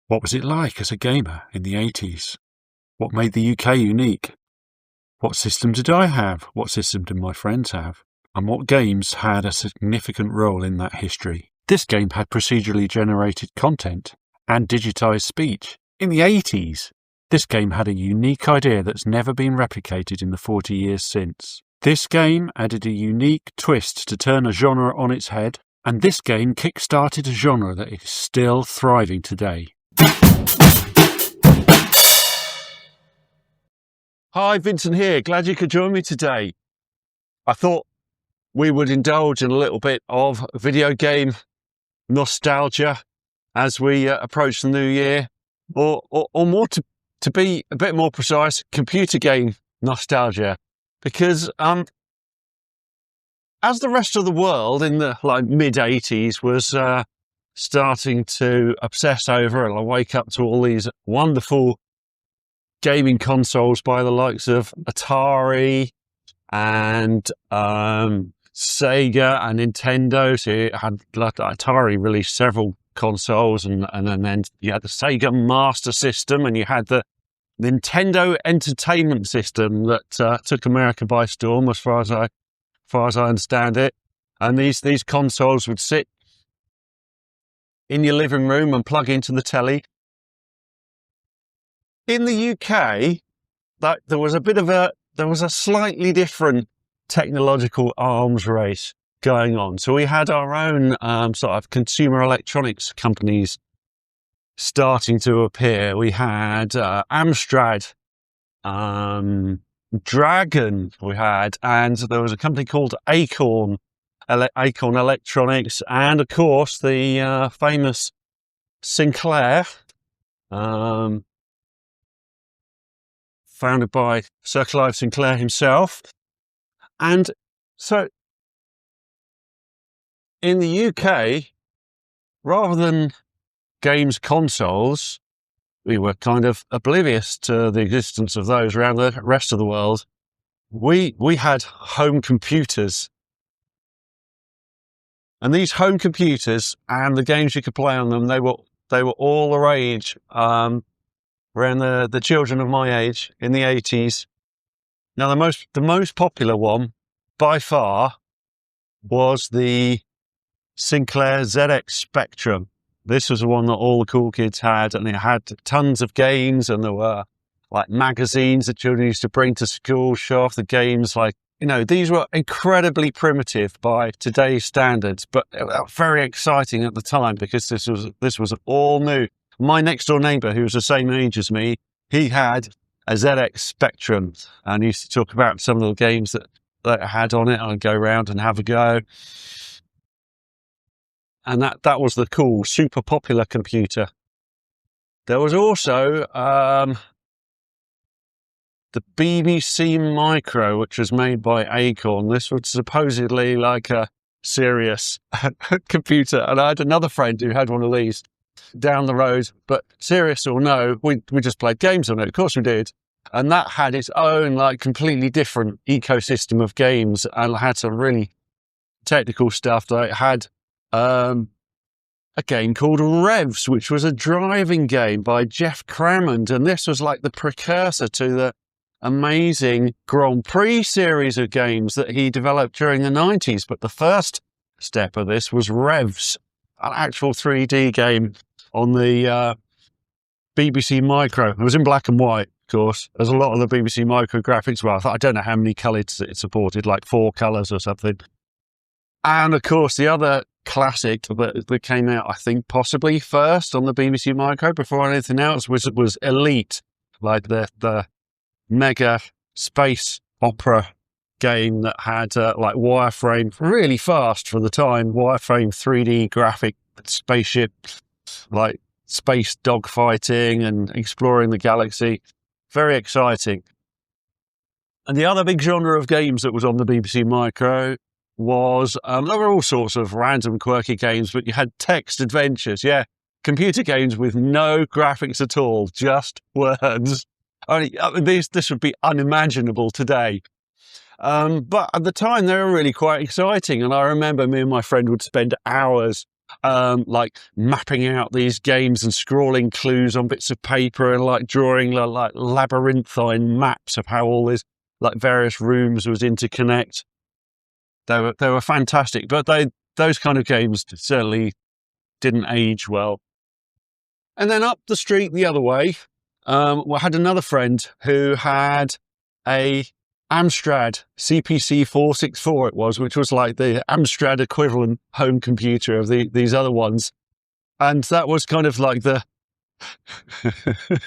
What was it like as a gamer in the 80s? What made the UK unique? What system did I have? What system did my friends have? And what games had a significant role in that history? This game had procedurally generated content and digitized speech. In the 80s, this game had a unique idea that's never been replicated in the 40 years since. This game added a unique twist to turn a genre on its head, and this game kick-started a genre that is still thriving today. Hi, Vincent here. Glad you could join me today. I thought we would indulge in a little bit of video game nostalgia as we approach the new year, or more to be a bit more precise, computer game nostalgia, because as the rest of the world in the mid-80s was starting to obsess over and wake up to all these wonderful gaming consoles by the likes of Atari and Sega and Nintendo. So you had Atari released several consoles, and then you had the Sega Master System, and you had the Nintendo Entertainment System that took America by storm, as far as I understand it. And these consoles would sit in your living room and plug into the telly. In the UK, there was a slightly different technological arms race going on. So we had our own sort of consumer electronics companies starting to appear. We had Amstrad, Dragon we had, and there was a company called Acorn Electronics, and of course the famous Sinclair, founded by Sir Clive Sinclair himself. And so in the UK, rather than games consoles, we were kind of oblivious to the existence of those around the rest of the world. We had home computers. And these home computers and the games you could play on them, they were all the rage around the children of my age in the 80s. Now, the most popular one by far was the Sinclair ZX Spectrum. This was the one that all the cool kids had, and it had tons of games, and there were magazines that children used to bring to school, show off the games. These were incredibly primitive by today's standards, but very exciting at the time because this was all new. My next door neighbour, who was the same age as me, he had a ZX Spectrum, and he used to talk about some of the games that it had on it. I'd go around and have a go. And that was the cool, super popular computer. There was also the BBC Micro, which was made by Acorn. This was supposedly like a serious computer. And I had another friend who had one of these down the road, but serious or no, we just played games on it. Of course we did. And that had its own completely different ecosystem of games, and had some really technical stuff. That it had a game called Revs, which was a driving game by Jeff Crammond, and this was like the precursor to the amazing Grand Prix series of games that he developed during the 90s. But the first step of this was Revs, an actual 3D game on the BBC Micro. It was in black and white, of course, as a lot of the BBC Micro graphics were. I don't know how many colours it supported, like 4 colours or something. And of course, the other classic that came out, I think, possibly first on the BBC Micro before anything else was Elite, like the mega space opera game that had wireframe, really fast for the time, wireframe 3D graphic spaceship, like space dogfighting and exploring the galaxy. Very exciting. And the other big genre of games that was on the BBC Micro was, there were all sorts of random quirky games, but you had text adventures, computer games with no graphics at all, just words. This would be unimaginable today. But at the time, they were really quite exciting. And I remember me and my friend would spend hours like mapping out these games and scrawling clues on bits of paper and like drawing like labyrinthine maps of how all these like various rooms was interconnect. They were fantastic, but those kind of games certainly didn't age well. And then up the street the other way, I had another friend who had a Amstrad CPC 464 it was, which was like the Amstrad equivalent home computer of these other ones. And that was kind of like the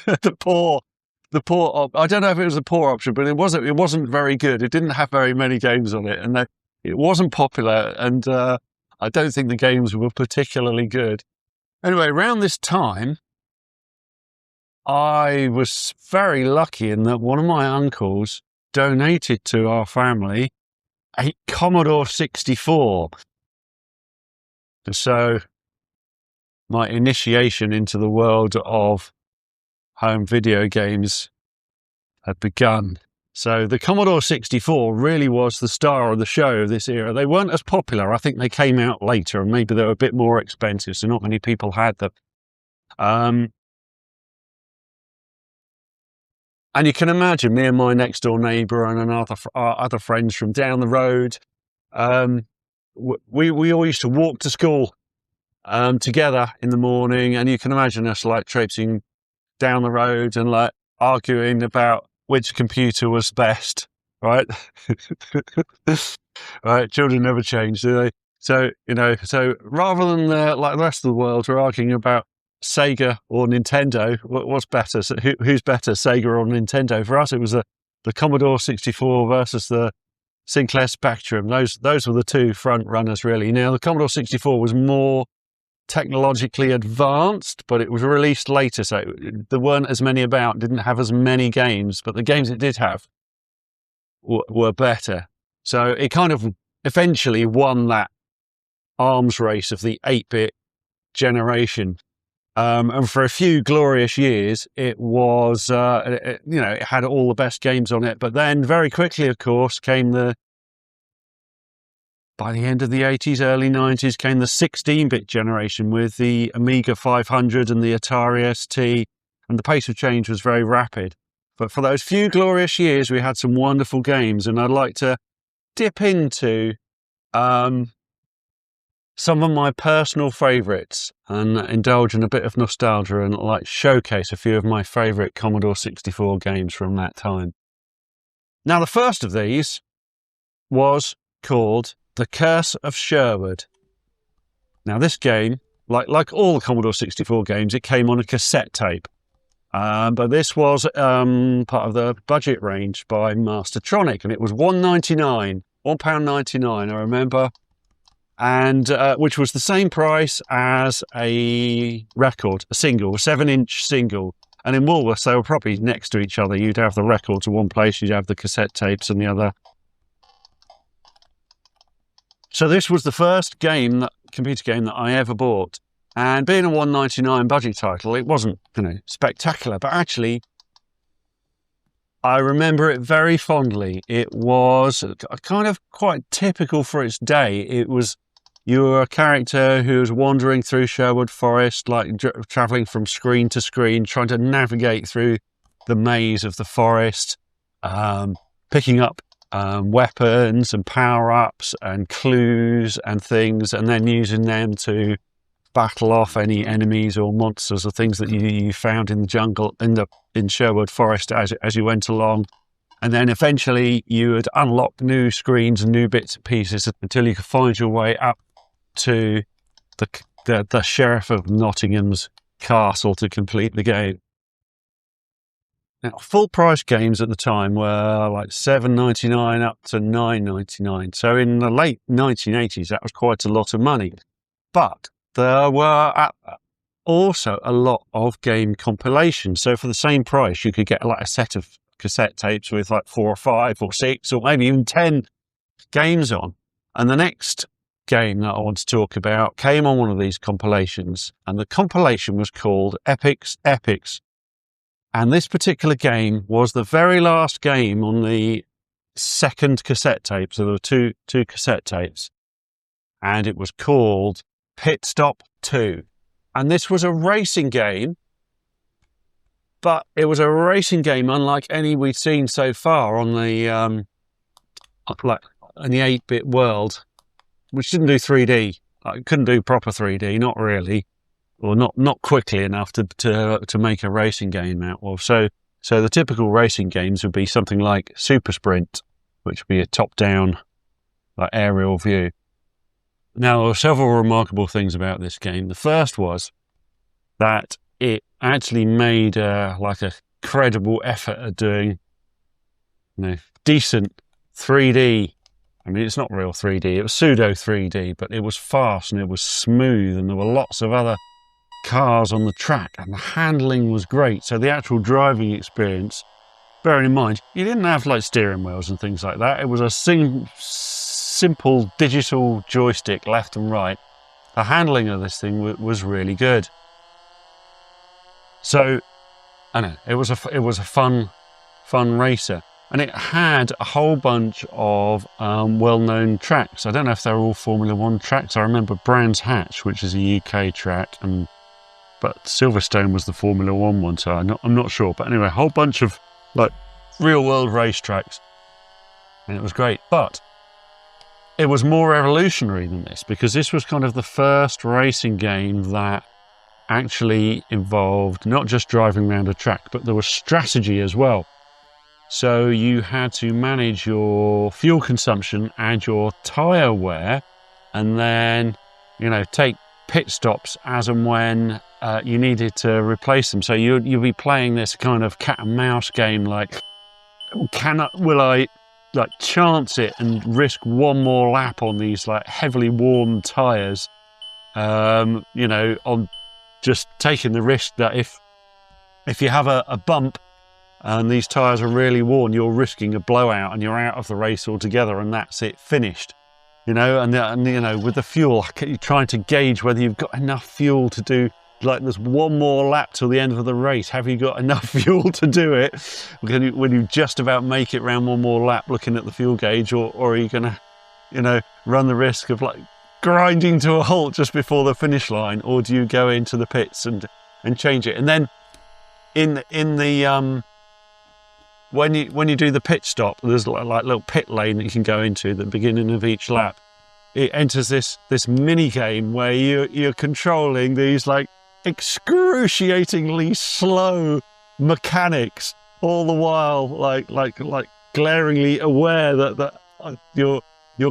I don't know if it was a poor option, but it wasn't very good. It didn't have very many games on it, and it wasn't popular, and I don't think the games were particularly good. Anyway, around this time, I was very lucky in that one of my uncles donated to our family a Commodore 64. So my initiation into the world of home video games had begun. So the Commodore 64 really was the star of the show of this era. They weren't as popular. I think they came out later and maybe they were a bit more expensive, so not many people had them. And you can imagine me and my next door neighbour and other friends from down the road, we all used to walk to school together in the morning, and you can imagine us like traipsing down the road and like arguing about which computer was best, right? Right, children never change, do they? So, so rather than like the rest of the world, we're arguing about Sega or Nintendo. What's better? So who's better, Sega or Nintendo? For us, it was the Commodore 64 versus the Sinclair Spectrum. Those were the two front runners, really. Now, the Commodore 64 was more technologically advanced, but it was released later, so there weren't as many about, didn't have as many games, but the games it did have were better. So it kind of eventually won that arms race of the 8-bit generation. And for a few glorious years, it was, it had all the best games on it. But then very quickly, of course, by the end of the 80s, early 90s, came the 16-bit generation with the Amiga 500 and the Atari ST, and the pace of change was very rapid. But for those few glorious years, we had some wonderful games, and I'd like to dip into some of my personal favourites and indulge in a bit of nostalgia and like showcase a few of my favourite Commodore 64 games from that time. Now, the first of these was called The Curse of Sherwood. Now, this game, like all the Commodore 64 games, it came on a cassette tape. But this was part of the budget range by Mastertronic, and it was £1.99, I remember, and which was the same price as a record, a 7-inch single. And in Woolworths, they were probably next to each other. You'd have the records in one place, you'd have the cassette tapes in the other. So this was the first computer game that I ever bought. And being a $1.99 budget title, it wasn't, spectacular, but actually, I remember it very fondly. It was kind of quite typical for its day. You were a character who was wandering through Sherwood Forest, like travelling from screen to screen, trying to navigate through the maze of the forest, picking up weapons and power-ups and clues and things, and then using them to battle off any enemies or monsters or things that you found in the jungle, in Sherwood Forest as you went along. And then eventually you would unlock new screens and new bits and pieces until you could find your way up to the Sheriff of Nottingham's castle to complete the game. Now, full price games at the time were like $7.99 up to $9.99. So in the late 1980s, that was quite a lot of money. But there were also a lot of game compilations. So for the same price, you could get like a set of cassette tapes with like 4 or 5 or 6 or maybe even 10 games on. And the next game that I want to talk about came on one of these compilations, and the compilation was called Epics. And this particular game was the very last game on the second cassette tape. So there were two cassette tapes, and it was called Pit Stop 2. And this was a racing game, but it was a racing game unlike any we've seen so far on the like in the 8-bit world, which didn't do 3D. It couldn't do proper 3D, not really, or not quickly enough to make a racing game out of. So the typical racing games would be something like Super Sprint, which would be a top-down like aerial view. Now, there were several remarkable things about this game. The first was that it actually made like a credible effort at doing, decent 3D. I mean, it's not real 3D, it was pseudo 3D, but it was fast and it was smooth, and there were lots of other cars on the track, and the handling was great. So the actual driving experience, bearing in mind, you didn't have like steering wheels and things like that. It was a simple digital joystick, left and right. The handling of this thing was really good. So, I know it was a fun racer, and it had a whole bunch of well-known tracks. I don't know if they're all Formula One tracks. I remember Brands Hatch, which is a UK track, but Silverstone was the Formula One one, so I'm not sure. But anyway, a whole bunch of like real-world race tracks, and it was great. But it was more revolutionary than this, because this was kind of the first racing game that actually involved not just driving around a track, but there was strategy as well. So you had to manage your fuel consumption and your tyre wear, and then, take pit stops as and when you needed to replace them. So you'll be playing this kind of cat and mouse game, like, will I like chance it and risk one more lap on these like heavily worn tyres, on just taking the risk that if you have a bump and these tyres are really worn, you're risking a blowout and you're out of the race altogether, and that's it, finished. And with the fuel, you're trying to gauge whether you've got enough fuel to do, like, there's one more lap till the end of the race. Have you got enough fuel to do it? Will you just about make it round one more lap looking at the fuel gauge, or are you going to, run the risk of like grinding to a halt just before the finish line, or do you go into the pits and change it? And then in the when you do the pit stop, there's like little pit lane that you can go into at the beginning of each lap. It enters this mini game where you're controlling these like excruciatingly slow mechanics, all the while like glaringly aware that your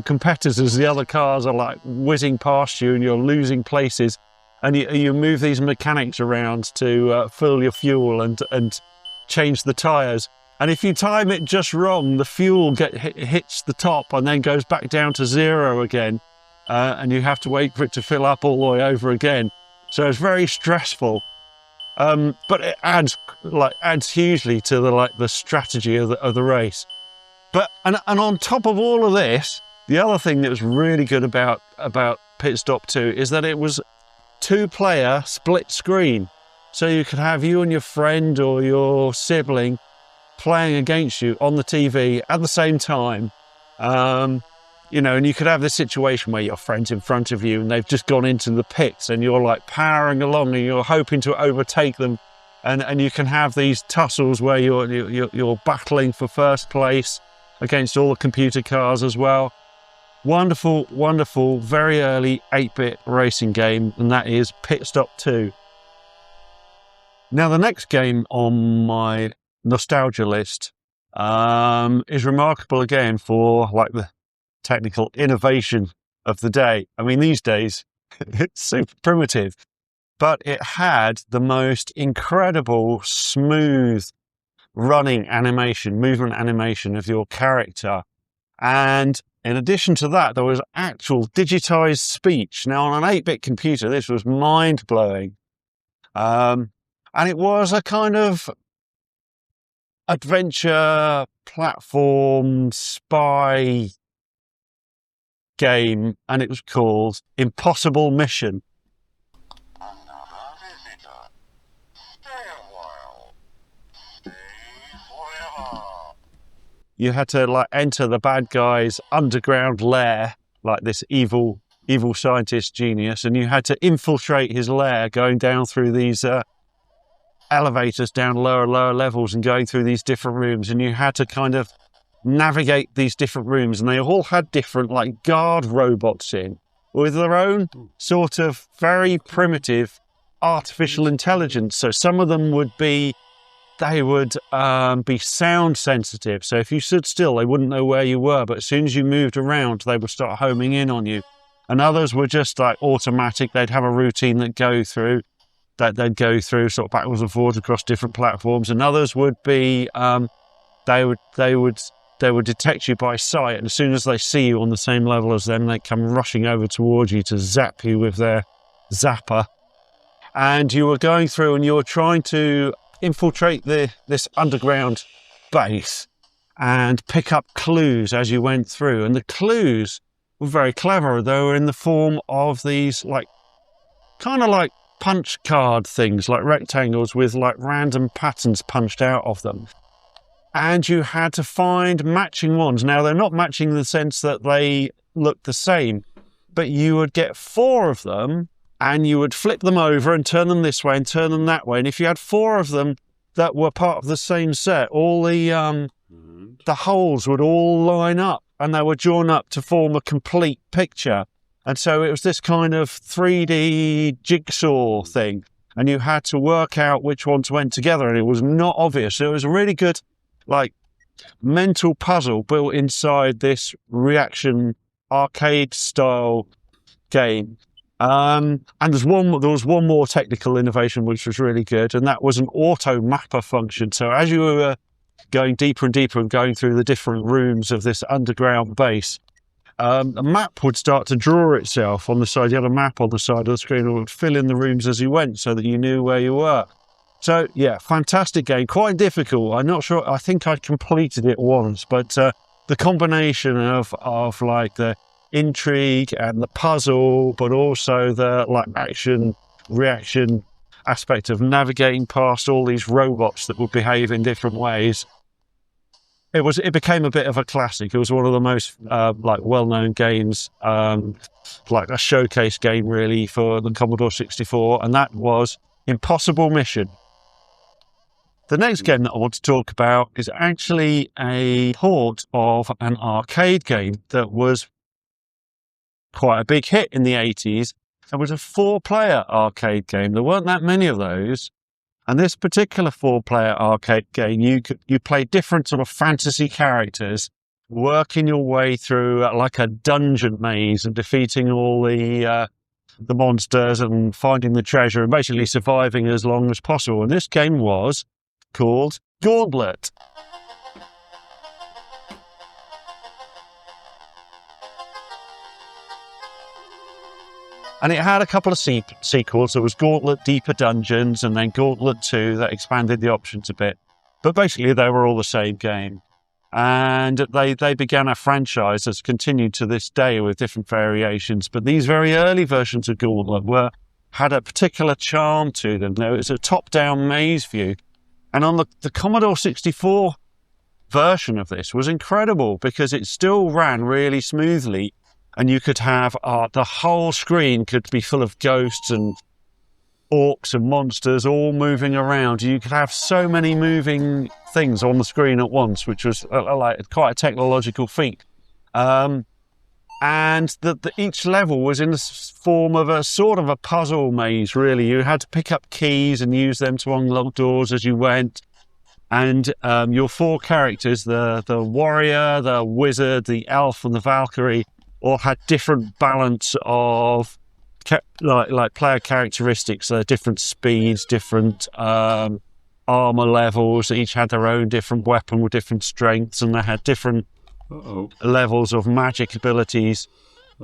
competitors, the other cars, are like whizzing past you and you're losing places, and you move these mechanics around to fill your fuel and change the tyres. And if you time it just wrong, the fuel hits the top and then goes back down to zero again, and you have to wait for it to fill up all the way over again. So it's very stressful, but it adds hugely to the strategy of the race. But and on top of all of this, the other thing that was really good about Pit Stop 2 is that it was 2-player split screen, so you could have you and your friend or your sibling playing against you on the TV at the same time, and you could have this situation where your friend's in front of you and they've just gone into the pits and you're like powering along and you're hoping to overtake them, and you can have these tussles where you're battling for first place against all the computer cars as well. Wonderful, wonderful, very early 8-bit racing game, and that is Pit Stop 2. Now, the next game on my nostalgia list is remarkable again for like the technical innovation of the day. I mean, these days it's super primitive, but it had the most incredible smooth running animation, movement animation of your character, and in addition to that there was actual digitized speech. Now, on an 8-bit computer this was mind-blowing, and it was a kind of adventure platform spy game, and it was called Impossible Mission. Another visitor. Stay a while. Stay forever. You had to like enter the bad guy's underground lair, like this evil evil scientist genius, and you had to infiltrate his lair, going down through these elevators down lower and lower levels and going through these different rooms, and you had to kind of navigate these different rooms, and they all had different like guard robots in with their own sort of very primitive artificial intelligence. So some of them would be sound sensitive, so if you stood still they wouldn't know where you were, but as soon as you moved around they would start homing in on you. And others were just like automatic. They'd have a routine they'd go through sort of backwards and forwards across different platforms. And others would be they would detect you by sight, and as soon as they see you on the same level as them, they come rushing over towards you to zap you with their zapper. And you were going through and you were trying to infiltrate this underground base and pick up clues as you went through. And the clues were very clever. They were in the form of these like kind of like punch card things, like rectangles with like random patterns punched out of them. And you had to find matching ones. Now, they're not matching in the sense that they look the same, but you would get 4 of them and you would flip them over and turn them this way and turn them that way. And if you had 4 of them that were part of the same set, all the holes would all line up and they were drawn up to form a complete picture. And so it was this kind of 3D jigsaw thing. And you had to work out which ones went together, and it was not obvious. So it was a really good like mental puzzle built inside this reaction arcade style game. And there was one more technical innovation which was really good, and that was an auto mapper function. So as you were going deeper and deeper and going through the different rooms of this underground base, a map would start to draw itself on the side. You had a map on the side of the screen, and it would fill in the rooms as you went so that you knew where you were. So, yeah, fantastic game. Quite difficult. I'm not sure. I think I completed it once, but the combination of like the intrigue and the puzzle, but also the like action reaction aspect of navigating past all these robots that would behave in different ways. It became a bit of a classic. It was one of the most like well-known games, like a showcase game really for the Commodore 64, and that was Impossible Mission. The next game that I want to talk about is actually a port of an arcade game that was quite a big hit in the 80s. It was a 4-player arcade game. There weren't that many of those. And this particular 4-player arcade game, you played different sort of fantasy characters, working your way through like a dungeon maze and defeating all the monsters and finding the treasure and basically surviving as long as possible. And this game was called Gauntlet. And it had a couple of sequels. There was Gauntlet Deeper Dungeons and then Gauntlet 2 that expanded the options a bit. But basically they were all the same game. And they began a franchise that's continued to this day with different variations. But these very early versions of Gauntlet had a particular charm to them. There was a top-down maze view. And on the Commodore 64 version of this was incredible because it still ran really smoothly. And you could have the whole screen could be full of ghosts and orcs and monsters all moving around. You could have so many moving things on the screen at once, which was like quite a technological feat. And each level was in the form of a sort of a puzzle maze, really. You had to pick up keys and use them to unlock doors as you went. And your 4 characters, the warrior, the wizard, the elf, and the Valkyrie, all had different balance of like player characteristics. So different speeds, different armor levels. Each had their own different weapon with different strengths, and they had different levels of magic abilities.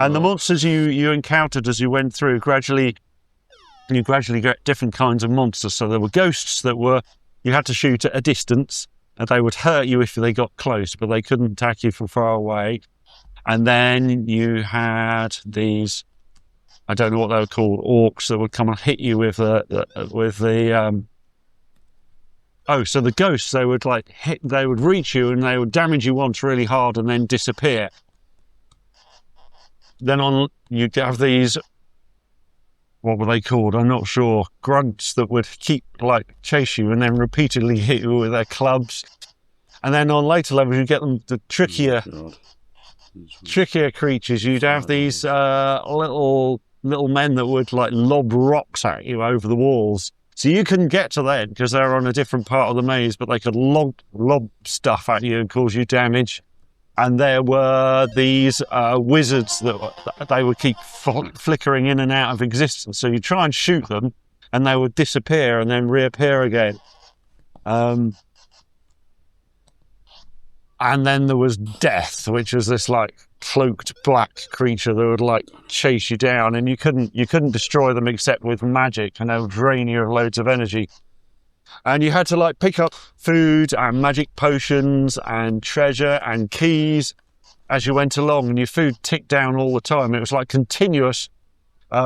And the monsters you encountered as you went through, you gradually get different kinds of monsters. So there were ghosts that you had to shoot at a distance, and they would hurt you if they got close, but they couldn't attack you from far away. And then you had these, I don't know what they were called, orcs that would come and hit you with the so the ghosts, they would reach you and they would damage you once really hard and then disappear. then you'd have these, what were they called? I'm not sure. Grunts that would keep chase you and then repeatedly hit you with their clubs. And then on later levels, you get them the trickier creatures. You'd have these little men that would lob rocks at you over the walls. So you couldn't get to them because they were on a different part of the maze, but they could lob stuff at you and cause you damage. And there were these wizards that they would keep flickering in and out of existence. So you try and shoot them, and they would disappear and then reappear again. And then there was Death, which was this cloaked black creature that would chase you down, and you couldn't destroy them except with magic, and they would drain you of loads of energy. And you had to pick up food and magic potions and treasure and keys as you went along, and your food ticked down all the time. It was continuous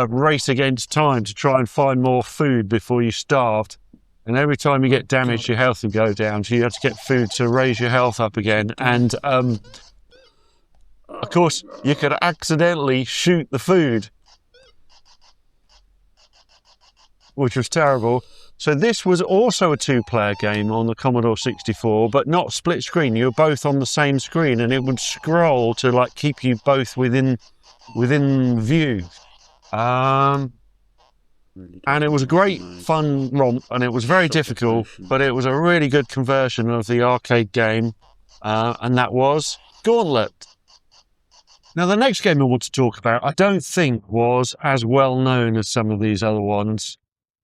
race against time to try and find more food before you starved. And every time you get damaged, your health would go down, so you had to get food to raise your health up again. And of course, you could accidentally shoot the food, which was terrible. So this was also a two-player game on the Commodore 64, but not split screen. You were both on the same screen, and it would scroll to keep you both within view. And it was a great fun romp, and it was very difficult, but it was a really good conversion of the arcade game, and that was Gauntlet. Now, the next game I want to talk about, I don't think was as well known as some of these other ones.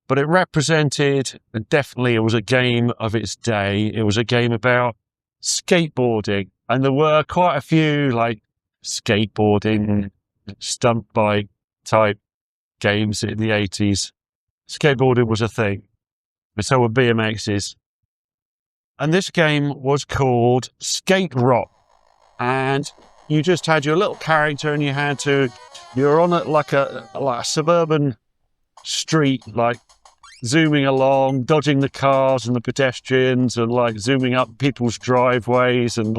But it represented, and definitely it was a game of its day. It was a game about skateboarding. And there were quite a few skateboarding stunt bike type games in the 80s. Skateboarding was a thing. But so were BMXs. And this game was called Skate Rock. And you just had your little character, and you're on a suburban street, zooming along, dodging the cars and the pedestrians, and zooming up people's driveways, and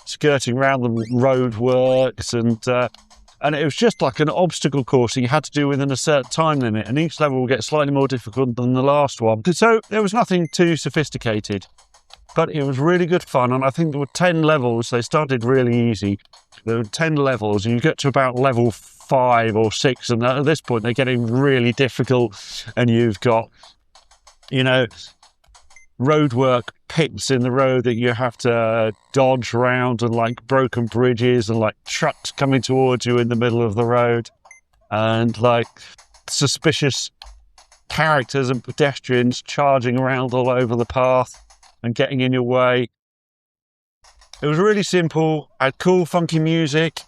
skirting around the roadworks, and it was just an obstacle course that you had to do within a certain time limit, and each level will get slightly more difficult than the last one. So there was nothing too sophisticated, but it was really good fun. And I think there were 10 levels. They started really easy. There were 10 levels, and you get to about level 5 or 6, and at this point they're getting really difficult, and you've got roadwork pits in the road that you have to dodge around, and broken bridges, and trucks coming towards you in the middle of the road, and suspicious characters and pedestrians charging around all over the path and getting in your way. It was really simple, had cool funky music.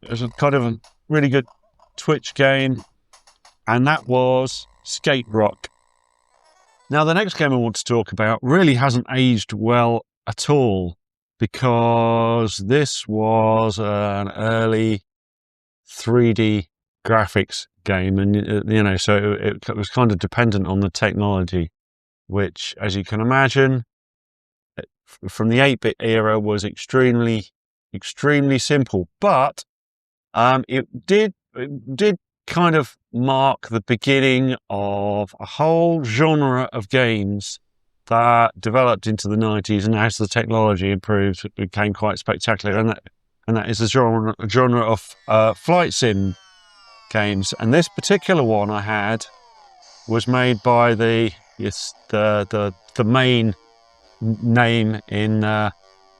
It was a kind of a really good Twitch game, and that was Skate Rock. Now, the next game I want to talk about really hasn't aged well at all, because this was an early 3D graphics game, and so it was kind of dependent on the technology, which, as you can imagine, from the 8-bit era was extremely simple, but it did kind of mark the beginning of a whole genre of games that developed into the 90s, and as the technology improved, it became quite spectacular. And that is the genre of flight sim games. And this particular one I had was made by the main name in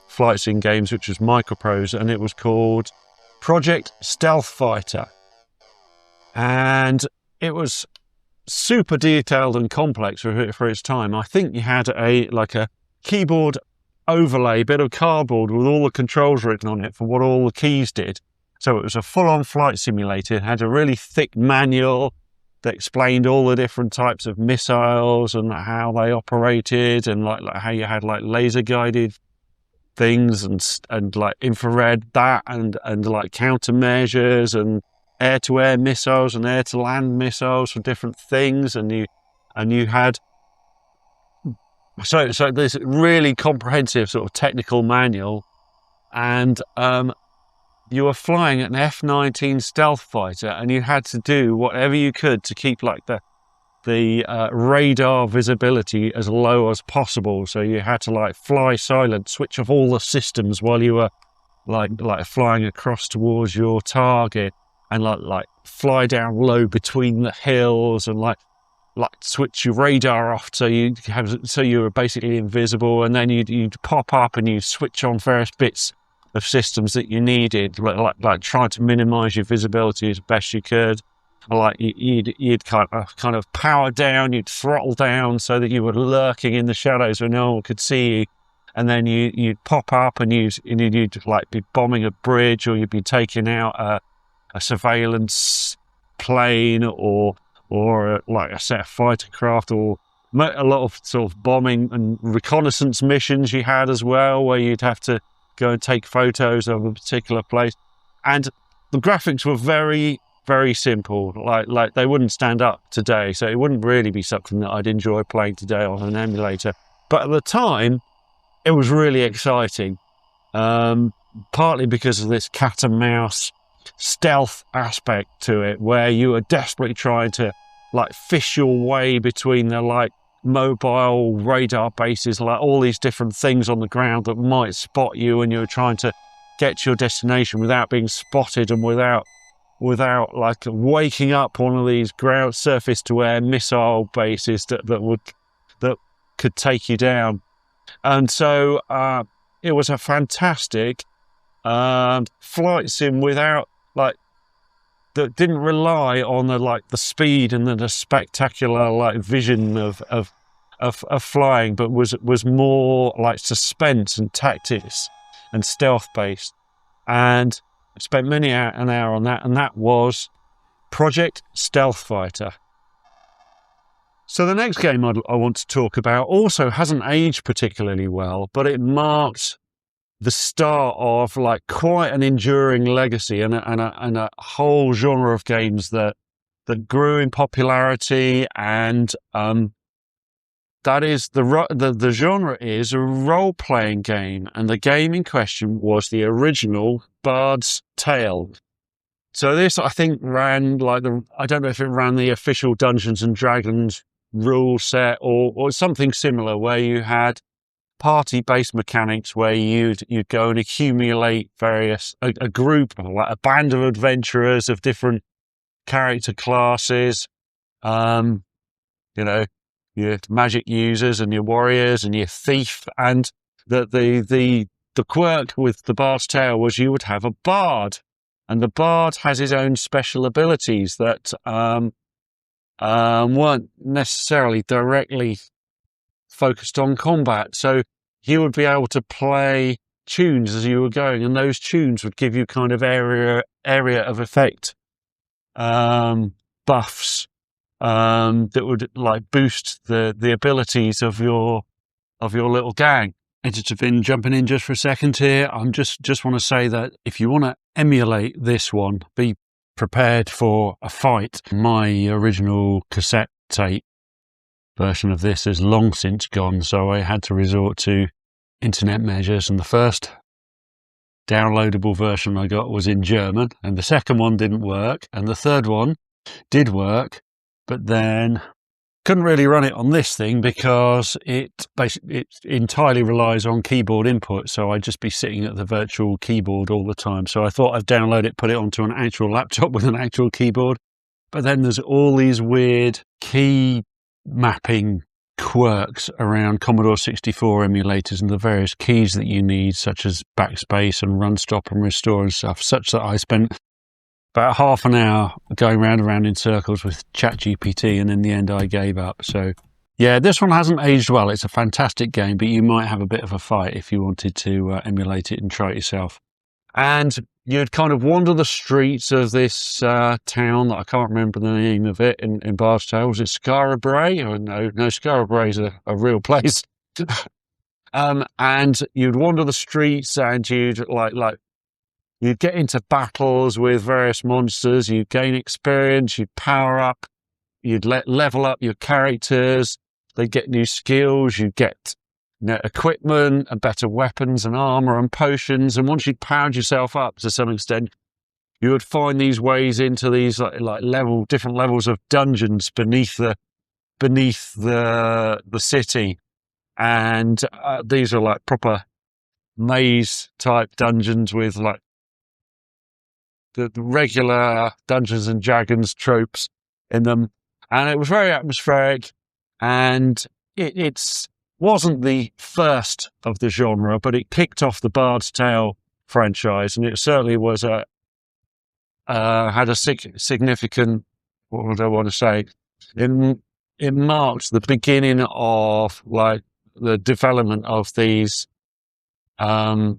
flight sim games, which was Microprose, and it was called Project Stealth Fighter. And it was super detailed and complex for its time. I think you had a keyboard overlay, bit of cardboard with all the controls written on it for what all the keys did. So it was a full-on flight simulator. It had a really thick manual that explained all the different types of missiles and how they operated, and how you had laser guided things and infrared and countermeasures, and air-to-air missiles and air-to-land missiles for different things, and you had so this really comprehensive sort of technical manual, and you were flying an F-19 stealth fighter, and you had to do whatever you could to keep like the radar visibility as low as possible. So you had to like fly silent, switch off all the systems while you were like flying across towards your target, and like fly down low between the hills, and like switch your radar off so you were basically invisible, and then you'd pop up and you'd switch on various bits of systems that you needed, like try to minimize your visibility as best you could. Like you'd kind of power down, you'd throttle down so that you were lurking in the shadows where no one could see you, and then you'd pop up and you'd like be bombing a bridge, or you'd be taking out a surveillance plane, or like a set of fighter craft, or a lot of sort of bombing and reconnaissance missions you had as well, where you'd have to go and take photos of a particular place. And the graphics were very, very simple, like they wouldn't stand up today, so it wouldn't really be something that I'd enjoy playing today on an emulator. But at the time, it was really exciting, partly because of this cat and mouse stealth aspect to it, where you were desperately trying to like fish your way between the like mobile radar bases, like all these different things on the ground that might spot you, and you were trying to get to your destination without being spotted, and without like waking up one of these ground surface to air missile bases that could take you down. And so it was a fantastic flight sim without like that didn't rely on the speed and the spectacular like vision of flying, but was more like suspense and tactics and stealth based. And I spent an hour on that, and that was Project Stealth Fighter. So the next game I want to talk about also hasn't aged particularly well, but it marked the start of like quite an enduring legacy and a whole genre of games that grew in popularity, and that is the genre is a role-playing game, and the game in question was the original Bard's Tale. So this, I think, ran like I don't know if it ran the official Dungeons and Dragons rule set or something similar, where you had party-based mechanics where you'd go and accumulate a group, like a band of adventurers of different character classes, your magic users and your warriors and your thief. And the quirk with the Bard's Tale was you would have a bard, and the bard has his own special abilities that weren't necessarily directly focused on combat. So you would be able to play tunes as you were going, and those tunes would give you kind of area of effect buffs that would like boost the abilities of your little gang. Editor jumping in just for a second here. I'm just want to say that if you want to emulate this one, be prepared for a fight. My original cassette tape version of this is long since gone, so I had to resort to internet measures, and the first downloadable version I got was in German, and the second one didn't work, and the third one did work, but then couldn't really run it on this thing because it entirely relies on keyboard input, so I'd just be sitting at the virtual keyboard all the time. So I thought I'd download it, put it onto an actual laptop with an actual keyboard, but then there's all these weird key mapping quirks around Commodore 64 emulators and the various keys that you need, such as backspace and run, stop and restore and stuff, such that I spent about half an hour going round and round in circles with ChatGPT, and in the end I gave up. So yeah, this one hasn't aged well. It's a fantastic game, but you might have a bit of a fight if you wanted to emulate it and try it yourself. And you'd kind of wander the streets of this town that I can't remember the name of it in Bard's Tale. Was it Scarabray? Or no, Scarabray is a real place. And you'd wander the streets, and you'd you'd get into battles with various monsters. You'd gain experience. You'd power up. You'd level up your characters. They'd get new skills. You'd get equipment and better weapons and armor and potions. And once you'd powered yourself up to some extent, you would find these ways into these different levels of dungeons beneath the city. And these are like proper maze type dungeons with like the regular Dungeons and Dragons tropes in them. And it was very atmospheric, and it wasn't the first of the genre, but it kicked off the Bard's Tale franchise, and it certainly was had a significant, what would I want to say? It marked the beginning of like the development of these large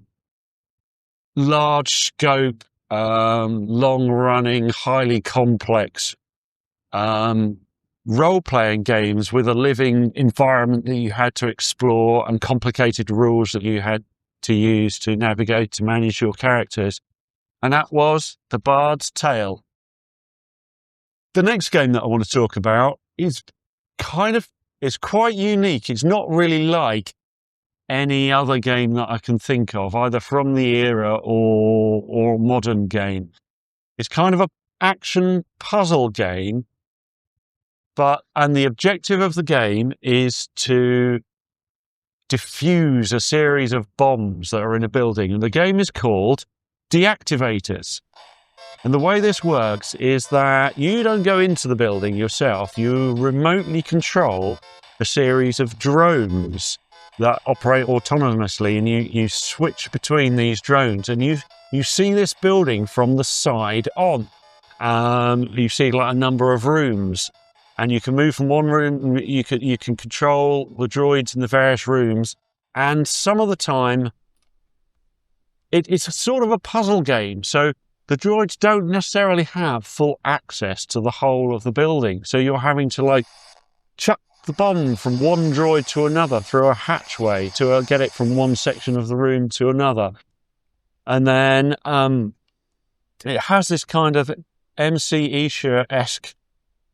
scope, long running, highly complex role-playing games with a living environment that you had to explore and complicated rules that you had to use to navigate, to manage your characters. And that was The Bard's Tale. The next game that I want to talk about is quite unique. It's not really like any other game that I can think of, either from the era or modern game. It's kind of an action puzzle game, and the objective of the game is to defuse a series of bombs that are in a building. And the game is called Deactivators. And the way this works is that you don't go into the building yourself. You remotely control a series of drones that operate autonomously, and you switch between these drones, and you see this building from the side on. You see like a number of rooms, and you can move from one room. You can control the droids in the various rooms, and some of the time it's a sort of a puzzle game. So the droids don't necessarily have full access to the whole of the building, so you're having to like chuck the bomb from one droid to another through a hatchway to get it from one section of the room to another. And then it has this kind of MC Escher-esque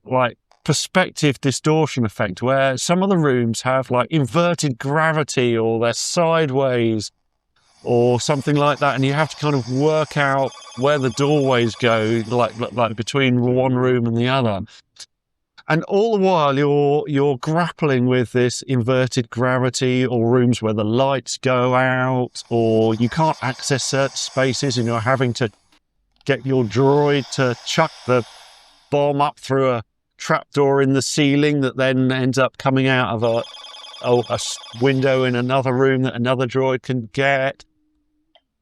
like perspective distortion effect where some of the rooms have like inverted gravity, or they're sideways or something like that, and you have to kind of work out where the doorways go, like between one room and the other. And all the while you're grappling with this inverted gravity, or rooms where the lights go out, or you can't access certain spaces, and you're having to get your droid to chuck the bomb up through a trapdoor in the ceiling that then ends up coming out of a window in another room that another droid can get.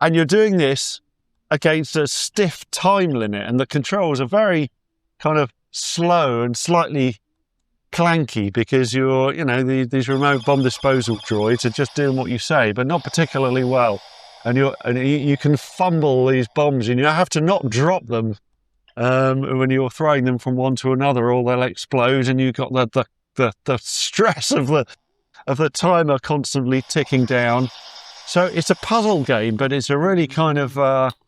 And you're doing this against a stiff time limit, and the controls are very kind of slow and slightly clanky because these remote bomb disposal droids are just doing what you say, but not particularly well. And you can fumble these bombs, and you have to not drop them when you're throwing them from one to another, or they'll explode, and you've got the stress of the timer constantly ticking down. So it's a puzzle game, but it's a really kind of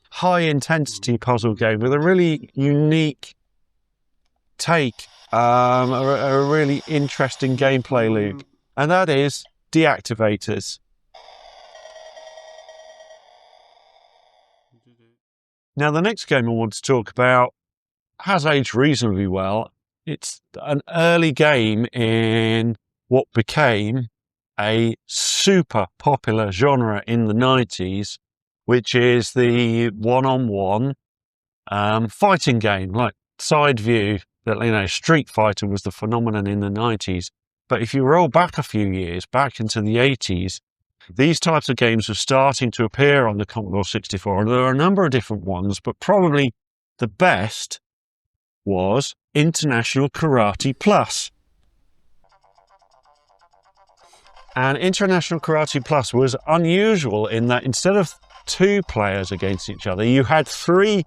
high intensity puzzle game with a really unique take, a really interesting gameplay loop, and that is Deactivators. Now, the next game I want to talk about has aged reasonably well. It's an early game in what became a super popular genre in the 90s, which is the one-on-one fighting game, like side view. That, Street Fighter was the phenomenon in the 90s. But if you roll back a few years, back into the 80s, these types of games were starting to appear on the Commodore 64. And there are a number of different ones, but probably the best was International Karate Plus. And International Karate Plus was unusual in that instead of 2 players against each other, you had 3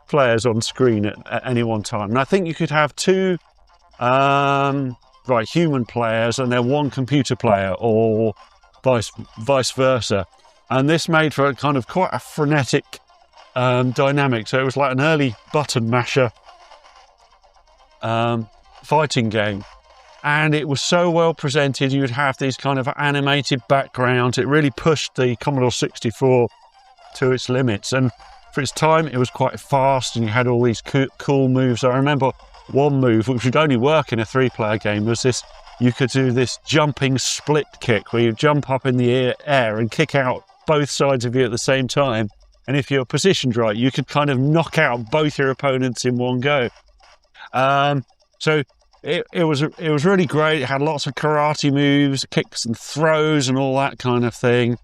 players on screen at any one time. And I think you could have 2 human players and then 1 computer player, or vice versa. And this made for a kind of quite a frenetic dynamic. So it was like an early button masher fighting game. and it was so well presented. You'd have these kind of animated backgrounds. It really pushed the Commodore 64 to its limits, and for its time it was quite fast, and you had all these cool moves. I remember one move which would only work in a 3-player game was this: you could do this jumping split kick where you jump up in the air and kick out both sides of you at the same time, and if you're positioned right you could kind of knock out both your opponents in one go. So it was really great. It had lots of karate moves, kicks and throws and all that kind of thing,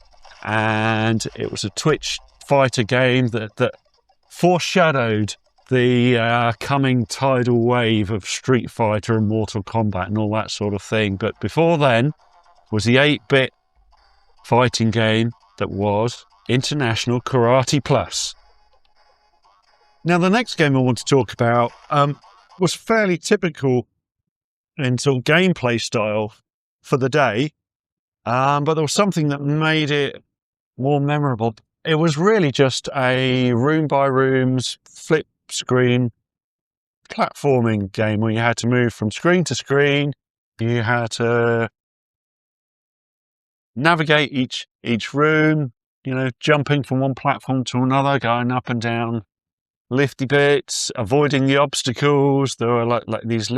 and it was a Twitch fighter game that foreshadowed the coming tidal wave of Street Fighter and Mortal Kombat and all that sort of thing. But before then was the 8-bit fighting game that was International Karate Plus. Now, the next game I want to talk about was fairly typical in sort of gameplay style for the day, but there was something that made it more memorable. It was really just a room-by-room flip screen platforming game where you had to move from screen to screen. You had to navigate each room, jumping from one platform to another, going up and down lifty bits, avoiding the obstacles. There were like these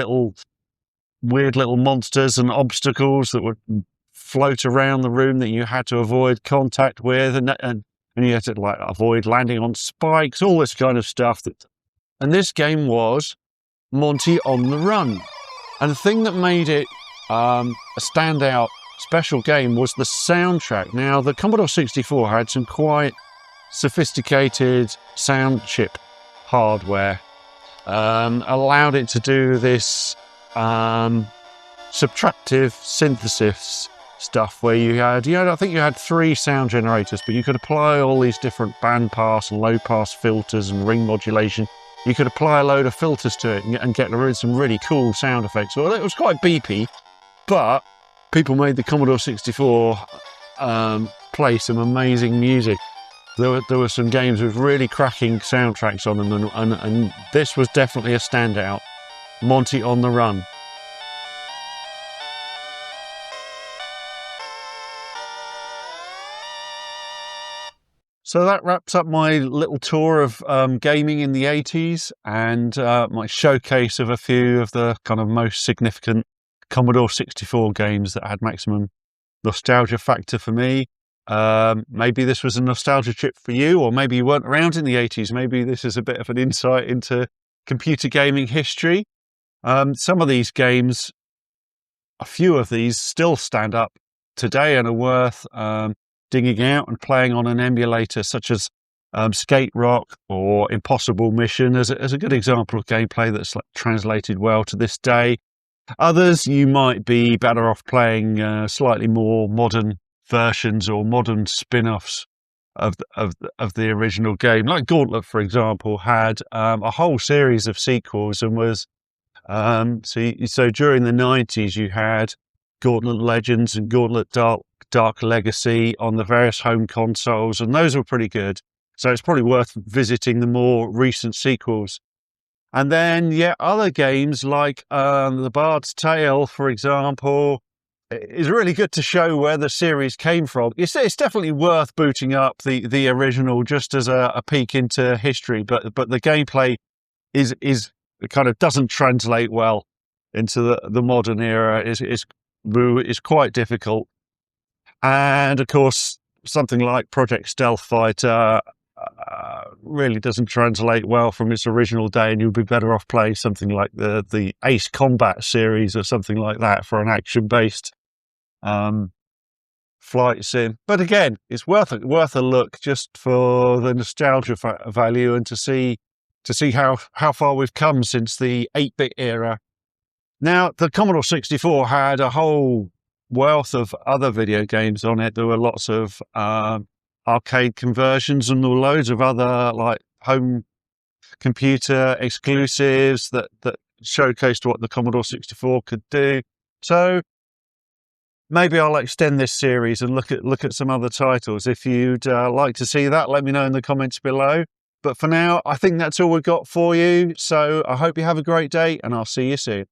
weird little monsters and obstacles that would float around the room that you had to avoid contact with, and you had to avoid landing on spikes, all this kind of stuff. And this game was Monty on the Run. And the thing that made it a standout special game was the soundtrack. Now, the Commodore 64 had some quite sophisticated sound chip hardware, allowed it to do this subtractive synthesis stuff where you had, I think you had 3 sound generators, but you could apply all these different band pass and low pass filters and ring modulation. You could apply a load of filters to it and get some really cool sound effects. Well, it was quite beepy, but people made the Commodore 64 play some amazing music. There were some games with really cracking soundtracks on them, and this was definitely a standout. Monty on the Run. So that wraps up my little tour of gaming in the 80s and my showcase of a few of the kind of most significant Commodore 64 games that had maximum nostalgia factor for me. Maybe this was a nostalgia trip for you, or maybe you weren't around in the 80s. Maybe this is a bit of an insight into computer gaming history. Some of these games, a few of these still stand up today and are worth digging out and playing on an emulator, such as Skate Rock or Impossible Mission as a good example of gameplay that's translated well to this day. Others, you might be better off playing slightly more modern versions or modern spin-offs of the original game. Like Gauntlet, for example, had a whole series of sequels and was so during the 90s you had Gauntlet Legends and Gauntlet Dark Legacy on the various home consoles, and those were pretty good. So it's probably worth visiting the more recent sequels. And then, other games like The Bard's Tale, for example, is really good to show where the series came from. It's definitely worth booting up the original just as a peek into history, but the gameplay is kind of doesn't translate well into the modern era. Is quite difficult. And of course, something like Project Stealth Fighter really doesn't translate well from its original day, and you'll be better off playing something like the Ace Combat series or something like that for an action-based flight sim. But again, it's worth a look just for the nostalgia value and to see how far we've come since the 8-bit era. Now, the Commodore 64 had a whole wealth of other video games on it. There were lots of arcade conversions, and there were loads of other like home computer exclusives that showcased what the Commodore 64 could do. So maybe I'll extend this series and look at some other titles. If you'd like to see that, let me know in the comments below. But for now, I think that's all we've got for you. So I hope you have a great day, and I'll see you soon.